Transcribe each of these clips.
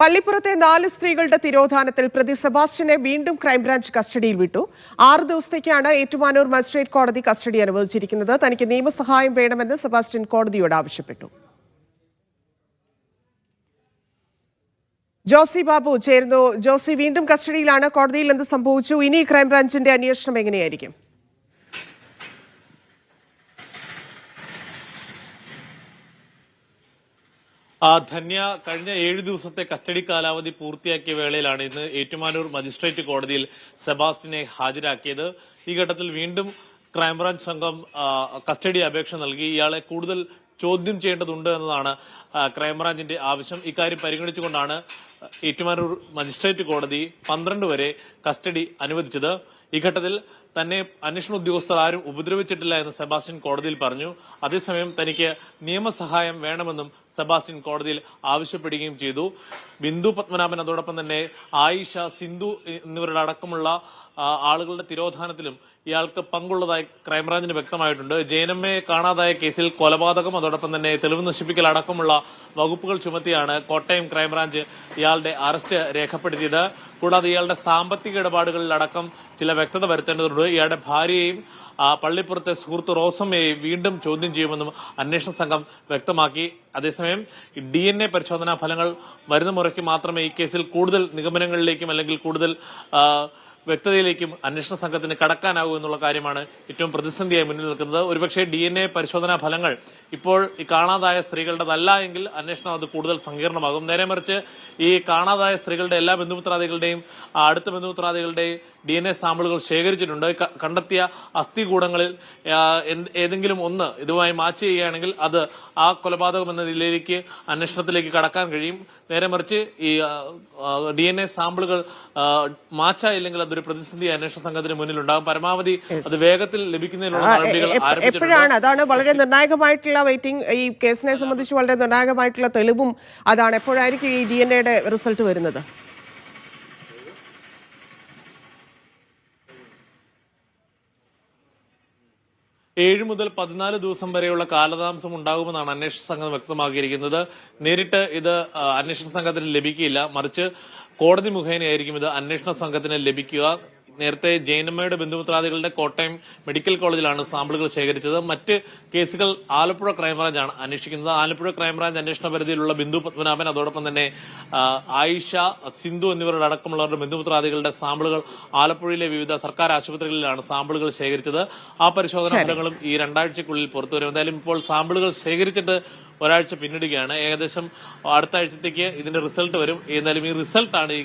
പള്ളിപ്പുറത്തെ 4 സ്ത്രീകളുടെ തിരോധാനത്തിൽ പ്രതി സെബാസ്റ്റ്യനെ വീണ്ടും ക്രൈംബ്രാഞ്ച് കസ്റ്റഡിയിൽ വിട്ടു. 6 ദിവസത്തേക്കാണ് ഏറ്റുമാനൂർ മജിസ്ട്രേറ്റ് കോടതി കസ്റ്റഡി അനുവദിച്ചിരിക്കുന്നത്. തനിക്ക് നിയമസഹായം വേണമെന്ന് സെബാസ്റ്റ്യൻ കോടതിയോട് ആവശ്യപ്പെട്ടു. ജോസി ബാബു ചേരുന്നു. ജോസി, വീണ്ടും കസ്റ്റഡിയിലാണ്. കോടതിയിൽ എന്ത് സംഭവിച്ചു? ഇനി ക്രൈംബ്രാഞ്ചിന്റെ അന്വേഷണം എങ്ങനെയായിരിക്കും? ധന്യ, കഴിഞ്ഞ 7 ദിവസത്തെ കസ്റ്റഡി കാലാവധി പൂർത്തിയാക്കിയ വേളയിലാണ് ഇന്ന് ഏറ്റുമാനൂർ മജിസ്ട്രേറ്റ് കോടതിയിൽ സെബാസ്റ്റ്യനെ ഹാജരാക്കിയത്. ഈ ഘട്ടത്തിൽ വീണ്ടും ക്രൈംബ്രാഞ്ച് സംഘം കസ്റ്റഡി അപേക്ഷ നൽകി. ഇയാളെ കൂടുതൽ ചോദ്യം ചെയ്യേണ്ടതുണ്ട് എന്നതാണ് ക്രൈംബ്രാഞ്ചിന്റെ ആവശ്യം. ഇക്കാര്യം പരിഗണിച്ചുകൊണ്ടാണ് ഏറ്റുമാനൂർ മജിസ്ട്രേറ്റ് കോടതി 12 വരെ കസ്റ്റഡി അനുവദിച്ചത്. ഈ ഘട്ടത്തിൽ തന്നെ അന്വേഷണ ഉദ്യോഗസ്ഥർ ആരും ഉപദ്രവിച്ചിട്ടില്ല എന്ന് സെബാസ്റ്റ്യൻ കോടതിയിൽ പറഞ്ഞു. അതേസമയം തനിക്ക് നിയമസഹായം വേണമെന്നും സെബാസ്റ്റ്യൻ കോടതിയിൽ ആവശ്യപ്പെടുകയും ചെയ്തു. ബിന്ദു പത്മനാഭൻ, അതോടൊപ്പം തന്നെ ആയിഷ, സിന്ധു എന്നിവരുടെ അടക്കമുള്ള ആളുകളുടെ തിരോധാനത്തിലും ഇയാൾക്ക് പങ്കുള്ളതായി ക്രൈംബ്രാഞ്ചിന് വ്യക്തമായിട്ടുണ്ട്. ജയനമ്മയെ കാണാതായ കേസിൽ കൊലപാതകം, അതോടൊപ്പം തന്നെ തെളിവ് നശിപ്പിക്കൽ അടക്കമുള്ള വകുപ്പുകൾ ചുമത്തിയാണ് കോട്ടയം ക്രൈംബ്രാഞ്ച് ഇയാളുടെ അറസ്റ്റ് രേഖപ്പെടുത്തിയത്. കൂടാതെ ഇയാളുടെ സാമ്പത്തിക ഇടപാടുകളിലടക്കം ചില വ്യക്തത വരുത്തേണ്ടതുണ്ട്. ഇയാളുടെ ഭാര്യയെയും പള്ളിപ്പുറത്തെ സുഹൃത്ത് റോസമ്മയെയും വീണ്ടും ചോദ്യം ചെയ്യുമെന്നും അന്വേഷണ സംഘം വ്യക്തമാക്കി. അതേസമയം DNA പരിശോധനാ ഫലങ്ങൾ വരുന്ന മുറയ്ക്ക് മാത്രമേ ഈ കേസിൽ കൂടുതൽ നിഗമനങ്ങളിലേക്കും അല്ലെങ്കിൽ കൂടുതൽ വ്യക്തതയിലേക്കും അന്വേഷണ സംഘത്തിന് കടക്കാനാവൂ എന്നുള്ള കാര്യമാണ് ഏറ്റവും പ്രതിസന്ധിയായി മുന്നിൽ നിൽക്കുന്നത്. ഒരുപക്ഷെ DNA പരിശോധനാ ഫലങ്ങൾ ഇപ്പോൾ ഈ കാണാതായ സ്ത്രീകളുടേതല്ല എങ്കിൽ അന്വേഷണം അത് കൂടുതൽ സങ്കീർണമാകും. നേരെ മറിച്ച് ഈ കാണാതായ സ്ത്രീകളുടെ എല്ലാ ബന്ധുമിത്രാദികളുടെയും അടുത്ത ബന്ധുമിത്രാദികളുടെയും DNA സാമ്പിളുകൾ ശേഖരിച്ചിട്ടുണ്ട്. കണ്ടെത്തിയ അസ്ഥികൂടങ്ങളിൽ ഏതെങ്കിലും ഒന്ന് ഇതുമായി മാച്ച് ചെയ്യുകയാണെങ്കിൽ അത് ആ കൊലപാതകം എന്ന നിലയിലേക്ക് അന്വേഷണത്തിലേക്ക് കടക്കാൻ കഴിയും. നേരെ മറിച്ച് ഈ DNA സാമ്പിളുകൾ മാച്ചായില്ലെങ്കിൽ അതൊരു പ്രതിസന്ധി അന്വേഷണ സംഘത്തിന് മുന്നിലുണ്ടാകും. പരമാവധി അത് വേഗത്തിൽ ലഭിക്കുന്നതിനുള്ള നടപടികൾ ആരംഭിച്ചിട്ടുണ്ട്. അതാണ് വളരെ നിർണായകമായിട്ടുള്ള വെയിറ്റിംഗ്. ഈ കേസിനെ സംബന്ധിച്ച് വളരെ നിർണായകമായിട്ടുള്ള തെളിവും അതാണ്. എപ്പോഴായിരിക്കും ഈ DNA റിസൾട്ട് വരുന്നത്? 7 മുതൽ 14 ദിവസം വരെയുള്ള കാലതാമസം ഉണ്ടാകുമെന്നാണ് അന്വേഷണ സംഘം വ്യക്തമാക്കിയിരിക്കുന്നത്. നേരിട്ട് ഇത് അന്വേഷണ സംഘത്തിന് ലഭിക്കില്ല, മറിച്ച് കോടതി മുഖേനയായിരിക്കും ഇത് അന്വേഷണ സംഘത്തിന് ലഭിക്കുക. നേരത്തെ ജയനമ്മയുടെ ബന്ധുമിത്രാദികളുടെ കോട്ടയം മെഡിക്കൽ കോളേജിലാണ് സാമ്പിളുകൾ ശേഖരിച്ചത്. മറ്റ് കേസുകൾ ആലപ്പുഴ ക്രൈംബ്രാഞ്ചാണ് അന്വേഷിക്കുന്നത്. ആലപ്പുഴ ക്രൈംബ്രാഞ്ച് അന്വേഷണ പരിധിയിലുള്ള ബിന്ദു പത്മനാഭൻ, അതോടൊപ്പം തന്നെ ആയിഷ, സിന്ധു എന്നിവരുടെ അടക്കമുള്ളവരുടെ ബന്ധുമിത്രാദികളുടെ സാമ്പിളുകൾ ആലപ്പുഴയിലെ വിവിധ സർക്കാർ ആശുപത്രികളിലാണ് സാമ്പിളുകൾ ശേഖരിച്ചത്. ആ പരിശോധനാ ഫലങ്ങളും ഈ 2 ആഴ്ചക്കുള്ളിൽ പുറത്തുവരും. എന്തായാലും ഇപ്പോൾ സാമ്പിളുകൾ ശേഖരിച്ചിട്ട് ഒരാഴ്ച പിന്നിടുകയാണ്. ഏകദേശം അടുത്ത ആഴ്ചത്തേക്ക് ഇതിന്റെ റിസൾട്ട് വരും. എന്നാലും ഈ റിസൾട്ടാണ് ഈ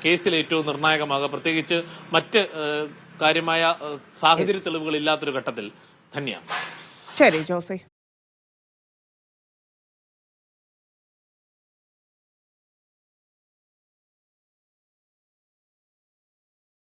കേസിൽ ഏറ്റവും നിർണായകമാകുക, പ്രത്യേകിച്ച് മറ്റ് കാര്യമായ സാഹചര്യ തെളിവുകൾ ഇല്ലാത്തൊരു ഘട്ടത്തിൽ. ധന്യ. ശരി ജോസി.